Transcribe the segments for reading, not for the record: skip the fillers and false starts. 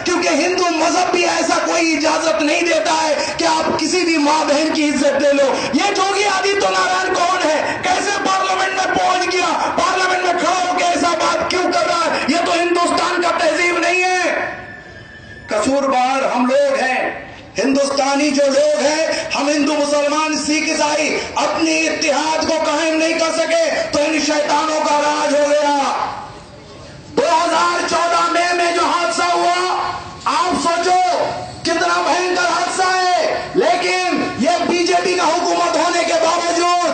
क्योंकि हिंदू मजहब भी ऐसा कोई इजाजत नहीं देता है कि आप किसी भी मां बहन की इज्जत ले लो। ये योगी आदित्य नारायण कौन है? कैसे पार्लियामेंट में पहुंच गया? पार्लियामेंट में खड़ा होकर ऐसा बात क्यों कर रहा है? ये तो हिंदुस्तान का तहजीब नहीं है। कसूरवार हम लोग हैं, हिंदुस्तानी जो लोग हैं, हम हिंदू मुसलमान सिख ईसाई अपनी इत्तेहाद को कायम नहीं कर सके तो इन शैतानों का राज हो गया। 2014 में जो हादसा हुआ, आप सोचो कितना भयंकर हादसा है। लेकिन ये बीजेपी का हुकूमत होने के बावजूद,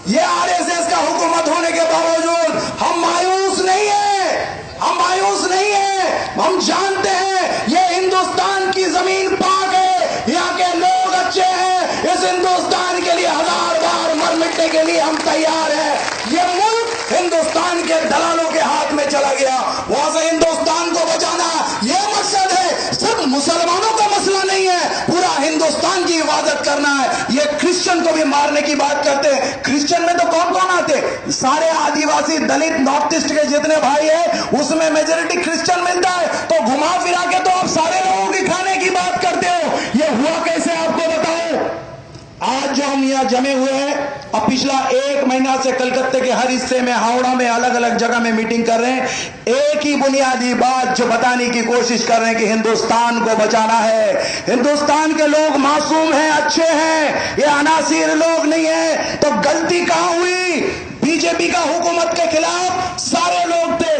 ये आरएसएस का हुकूमत होने के बावजूद हम मायूस नहीं है, हम मायूस नहीं है। हम जानते हैं ये हिंदुस्तान की जमीन पाक है, यहाँ के लोग अच्छे हैं, इस हिंदुस्तान के लिए 1000 बार मर मिटने के लिए हम तैयार हैं। ये मुल्क हिंदुस्तान के दलालों के हाथ में चला गया, वहां से हिंदुस्तान को बचाना ये मकसद है। सिर्फ मुसलमानों का मसला नहीं है, पूरा हिंदुस्तान की हिफाजत करना है। ये क्रिश्चियन को भी मारने की बात करते हैं। क्रिश्चियन में तो कौन कौन आते? सारे आदिवासी दलित नॉर्थ ईस्ट के जितने भाई है उसमें मेजोरिटी क्रिश्चियन मिलता है। तो घुमा फिरा के तो आप सारे लोगों की खाने की बात करते हो। ये हुआ कैसे आपको बताओ। आज जो हम यहाँ जमे हुए हैं, अब पिछला 1 महीना से कलकत्ते के हर हिस्से में, हावड़ा में, अलग अलग जगह में मीटिंग कर रहे हैं। एक ही बुनियादी बात जो बताने की कोशिश कर रहे हैं कि हिंदुस्तान को बचाना है। हिंदुस्तान के लोग मासूम हैं, अच्छे हैं, ये अनासिर लोग नहीं है। तो गलती कहां हुई? बीजेपी का हुकूमत के खिलाफ सारे लोग थे।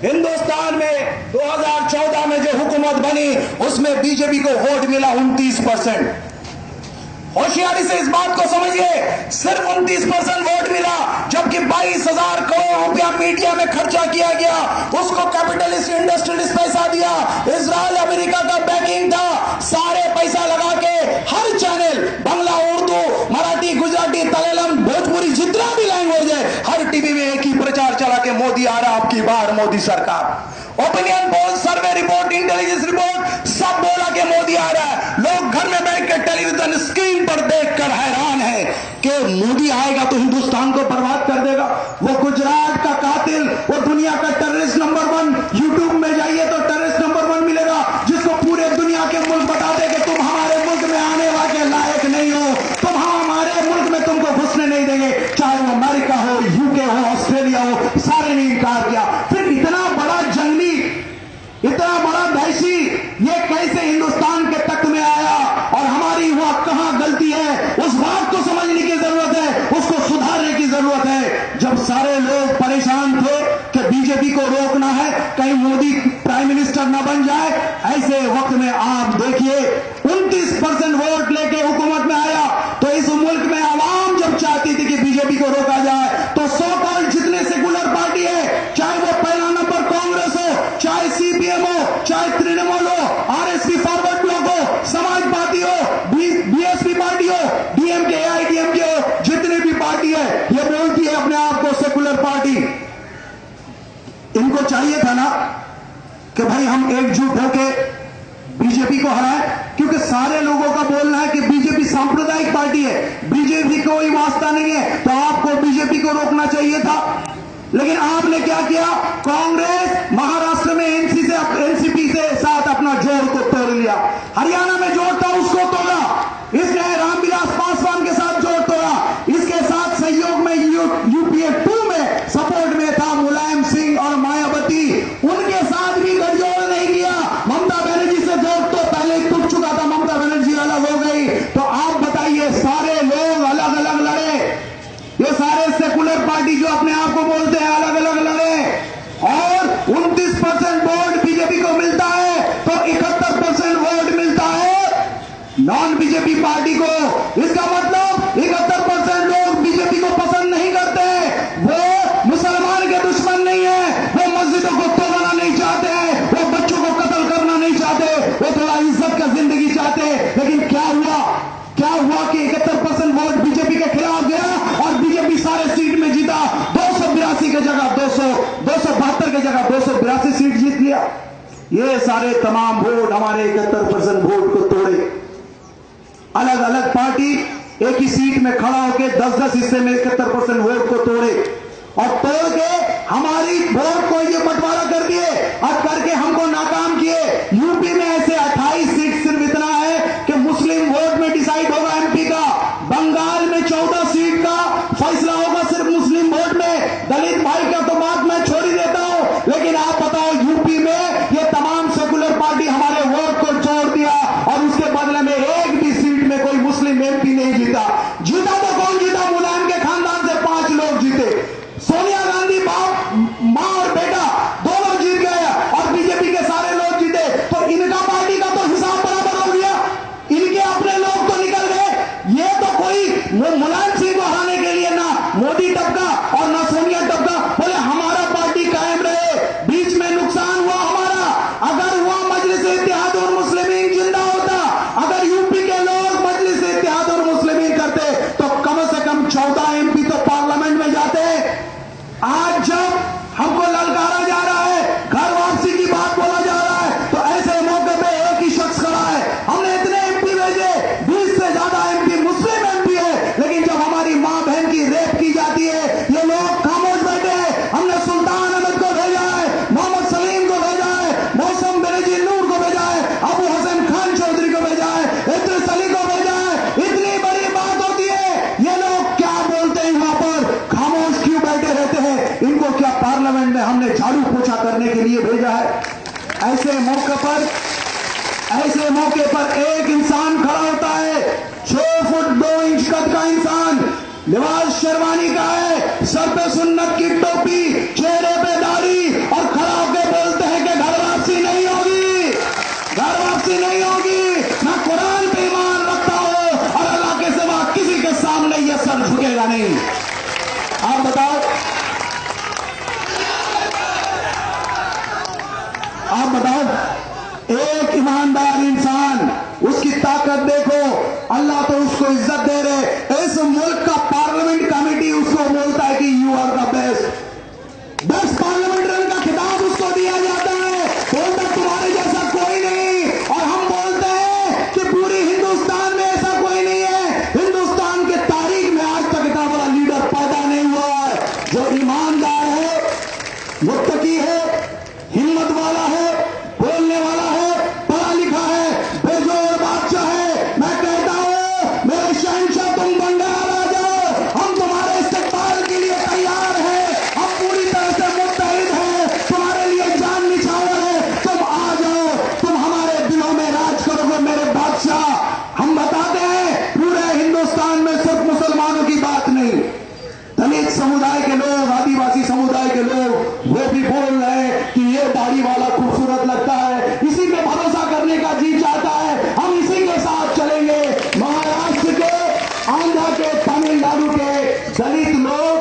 हिंदुस्तान में 2014 में जो हुकूमत बनी उसमें बीजेपी को वोट मिला 29%। होशियारी से इस बात को समझिए, सिर्फ 29% वोट मिला, जबकि 22,000 करोड़ रुपया मीडिया में खर्चा किया गया। उसको कैपिटलिस्ट इंडस्ट्रियलिस्ट पैसा दिया, इजराइल अमेरिका का बैकिंग था। सारे पैसा लगा के हर चैनल, बांग्ला, उर्दू, मराठी, गुजराती, तमिलम, भोजपुरी, जितना भी लैंग्वेज है, हर टीवी में एक ही प्रचार चला के मोदी आ रहा, आपकी बार मोदी सरकार। Opinion poll, survey report, intelligence report, सब बोला कि मोदी आ रहा है। लोग घर में बैठ के टेलीविजन स्क्रीन पर देखकर हैरान है कि मोदी आएगा तो हिंदुस्तान को बर्बाद कर देगा। वो गुजरात का कातिल, वो दुनिया का टेररिस्ट नंबर 1, यूट्यूब में जाइए तो टेररिस्ट नंबर 1 मिलेगा, जिसको पूरे दुनिया के मुल्क बता दे कि तुम हमारे मुल्क में आने वाले लायक नहीं हो, तुम हमारे मुल्क में तुमको घुसने नहीं देंगे। चाहे वो अमेरिका हो, यूके हो, ऑस्ट्रेलिया हो, सारे ने इनकार किया। फिर इतना बड़ा जंगली, इतना बड़ा दहशी, ये कैसे हिंदुस्तान के तख्त में आया और हमारी वहां कहां गलती है, उस बात को समझने की जरूरत है, उसको सुधारने की जरूरत है। जब सारे लोग परेशान थे कि बीजेपी को रोकना है, कहीं मोदी प्राइम मिनिस्टर ना बन जाए, ऐसे वक्त में आप देखिए 29% वोट लेके हुकूमत में आया। तो इस मुल्क में आवाम जब चाहती थी कि बीजेपी को रोका जाए, तो सो कॉल्ड जितने सेकुलर पार्टी है, चाहे वो पहला नंबर कांग्रेस हो, चाहे सीपीएम हो, चाहे तृणमूल हो, आरएसपी फॉरवर्ड ब्लॉक हो, समाज पार्टी हो, बीएसपी पार्टी हो, डीएमके, एआईडीएमके हो, जितनी भी पार्टी है, ये बोलती है अपने आप को सेकुलर पार्टी। इनको चाहिए था ना कि भाई हम एकजुट होकर बीजेपी को हराएं, क्योंकि सारे लोगों का बोलना है कि बीजेपी सांप्रदायिक पार्टी है, बीजेपी को कोई वास्ता नहीं है, तो आपको बीजेपी को रोकना चाहिए था। लेकिन आपने क्या किया? कांग्रेस महाराष्ट्र में एनसीपी से साथ अपना जोड़ को तोड़ लिया, हरियाणा में जोड़ था उसको तोड़ा, इसने रामविलास पासवान के साथ जोड़ तोड़ा, इसके साथ सहयोग में यूपीए 2 में सपोर्ट में था मुलायम सिंह और मायावती, उनके साथ भी गठजोड़ नहीं किया। ममता बनर्जी से जोड़ तो पहले ही टूट चुका था, ममता बनर्जी अलग हो गई। तो आप बताइए, सारे लोग अलग अलग लड़े, ये सारे सेकुलर पार्टी जो अपने आप को बोलते हैं अलग अलग लड़े, और 29% वोट बीजेपी को मिलता है, तो 71% वोट मिलता है नॉन बीजेपी पार्टी को। इसका मतलब 71% लोग बीजेपी को पसंद नहीं करते, वो मुसलमान के दुश्मन नहीं है, वो मस्जिदों को तोड़ना नहीं चाहते हैं, वो बच्चों को कत्ल करना नहीं चाहते, वो थोड़ा इज्जत का जिंदगी चाहते हैं। लेकिन क्या हुआ कि 71% वोट बीजेपी के खिलाफ गया और बीजेपी सारे सीट में जीता, 282 की जगह 272 की जगह 282 सीट जीत लिया। ये सारे तमाम वोट हमारे 71% वोट को तोड़े। अलग अलग पार्टी एक ही सीट में खड़ा होकर 10-10 हिस्से में 71% वोट को तोड़े, और तोड़ के हमारी वोट को ये बंटवारा कर दिए और करके हमको नाकाम किए। यूपी में अबू हसन खान चौधरी को भेजा है, इद्रिस अली को भेजा है। इतनी बड़ी बात होती है, ये लोग क्या बोलते हैं वहां पर, खामोश क्यों बैठे रहते हैं? इनको क्या पार्लियामेंट में हमने झाड़ू पोछा करने के लिए भेजा है? ऐसे मौके पर एक इंसान खड़ा होता है, 6 फुट 2 इंच कद का इंसान, लिबास शेरवानी का है, सर पे सुन्नत की टोपी, चेहरे पे दाढ़ी, और खड़ा होकर बोलते हैं कि घर वापसी नहीं होगी, घर वापसी नहीं होगी। मैं कुरान पे ईमान रखता हूं और अल्लाह के सिवा किसी के सामने यह सर झुकेगा नहीं। आप बताओ, एक ईमानदार इंसान, उसकी ताकत देखो, अल्लाह तो उसको इज्जत दे रहे। इस मुल्क का पार्लियामेंट कमेटी उसको बोलता है कि you are the best parliamentarian का खिताब उसको दिया जाता है, बोलता तुम्हारे जैसा कोई नहीं। और हम बोलते हैं कि पूरी हिंदुस्तान में ऐसा कोई नहीं है, हिंदुस्तान के तारीख में आज तक इतना बड़ा लीडर पैदा नहीं हुआ है जो ईमानदार है, मुत्तकी है, हिम्मत वाला है, बोलने वाला है, पढ़ा लिखा है, बेजोड़ बादशाह है। मैं कहता हूं मेरे शहंशाह, तुम बंगाल आ जाओ, हम तुम्हारे इस्तेमाल के लिए तैयार हैं, हम पूरी तरह से मुत्तहिद हैं, तुम्हारे लिए जान निछावर है, तुम आ जाओ, तुम हमारे दिलों में राज करोगे मेरे बादशाह। हम बताते हैं पूरे हिंदुस्तान में सिर्फ मुसलमानों की बात नहीं, दलित समुदाय के लोग, आदिवासी समुदाय के लोग, वो भी बोल रहे हैं कि ये दाढ़ी वाला खूबसूरत लगता है, इसी पे भरोसा करने का जी चाहता है, हम इसी के साथ चलेंगे। महाराष्ट्र के, आंध्र के, तमिलनाडु के दलित लोग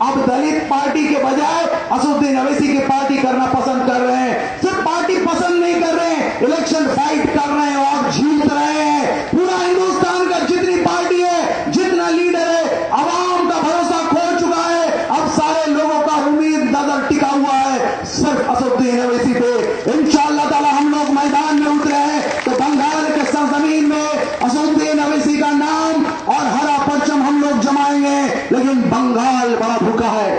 अब दलित पार्टी के बजाय असदुद्दीन अवैसी की पार्टी करना पसंद कर रहे हैं। सिर्फ पार्टी पसंद नहीं कर रहे हैं, इलेक्शन फाइट कर रहे हैं और जीत रहे हैं। पूरा हिंदुस्तान का जितनी पार्टी है, जितना लीडर है, आवाम का भरोसा खो चुका है। अब सारे लोगों का उम्मीद नजर टिका हुआ है सिर्फ असदुद्दीन अवैसी पे। इंशाअल्लाह ताला हम लोग मैदान में उतरे हैं तो बंगाल के सरजमीन में असदुद्दीन अवैसी का नाम और हरा परचम हम लोग जमाएंगे। लेकिन बंगाल बड़ा भूखा है,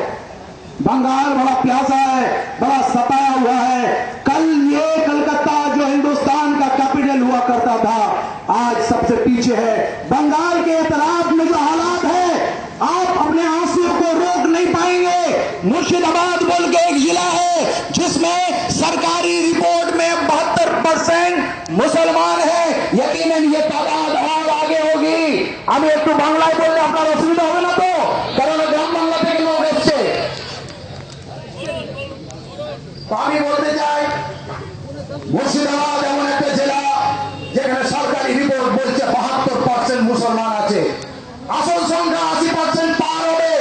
बंगाल बड़ा प्यासा है, बड़ा सताया हुआ है। कल ये कलकत्ता जो हिंदुस्तान का कैपिटल हुआ करता था, आज सबसे पीछे है। बंगाल के इतराफ में जो हालात है, आप अपने आंसू को रोक नहीं पाएंगे। मुर्शिदाबाद बोल के एक जिला है जिसमें सरकारी रिपोर्ट में 72% मुसलमान है। यकीनन ये तादाद और आगे होगी। अब एक तो बांग्लाয় बोलলে আপনার অসুবিধা হবে না তো, কারণ গ্রাম বাংলা থেকে লোক এসছে। তো আমি বলতে চাই মুর্শিদাবাদ এমন একটা জেলা যেখানে সরকারি রিপোর্ট বলছে 72% মুসলমান আছে, আসল সংখ্যা 80% পার হবে।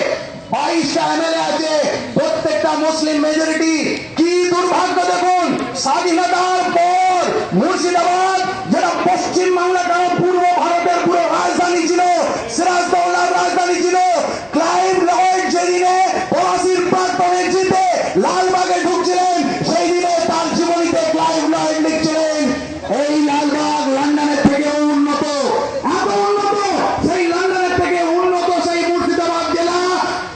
22টা এমএলএ আছে, প্রত্যেকটা মুসলিম মেজরিটি। কি দুর্ভাগ্য দেখুন, স্বাধীনতার পর মুর্শিদাবাদ যেটা পশ্চিম বাংলাটা পূর্ব ভারতের পুরো রাজধানী ছিল, সিরাজদৌল্লার রাজধানী ছিল, ক্লাইভ লয়েড যেদিনে 82 প্রাক্তনে জিতে লালবাগে ঢুকছিলেন, সেই দিনে তার জীবনীতে ক্লাইভ লয়েড লিখছিলেন এই লালবাগ লন্ডনের থেকে উন্নত, এত উন্নত, সেই লন্ডনের থেকে উন্নত সেই মুর্শিদাবাদ জেলা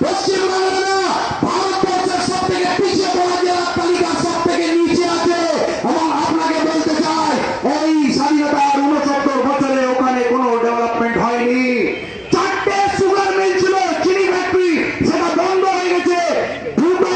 পশ্চিম বাংলা না, ভারতবর্ষের সব থেকে পিছিয়ে পড়া জেলার তালিকা সব থেকে নিচে আছে। এবং আপনাকে বলতে চাই, এই স্বাধীনতার 69 বছরে ওখানে কোনো ডেভেলপমেন্ট হয়নি। 4টে সুগার মিল ছিল, চিনি ফ্যাক্টরি, সেটা বন্ধ হয়ে গেছে। 2টো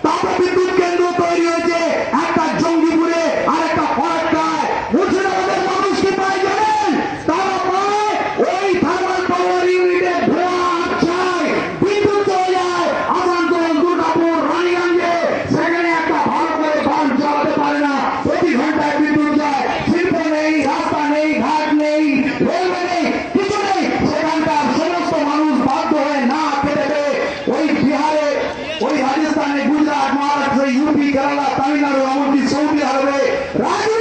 তাপবিদ্যুৎ কেন্দ্র তৈরি হয়েছে, একটা জঙ্গিপুরে আর একটা ফরাক্কায়। মুর্শিদাবাদের মানুষ কি পায় জানেন? তারা পায় ওই থার্মাল পাওয়ার ইউনিটে ধোঁয়া আচ্ছায় বিদ্যুৎ চলে যায়। আসানসোল, দুর্গাপুর, রানীগঞ্জে সেখানে একটা ভালো করে বাল্ব জ্বালাতে পারে না, প্রতি ঘন্টায় বিদ্যুৎ যায়। শিল্প নেই, রাস্তা নেই, ঘাট নেই, রেলওয়ে নেই, কিছু নেই। সেখানকার সমস্ত মানুষ বাধ্য হয়ে না খেতে পেয়ে ওই বিহারে, ওই রাজস্থানে, গুজরাট, মহারাষ্ট্র, ইউপি, কেরালা, তামিলনাড়ু, এমনকি সৌদি আরবে রাজু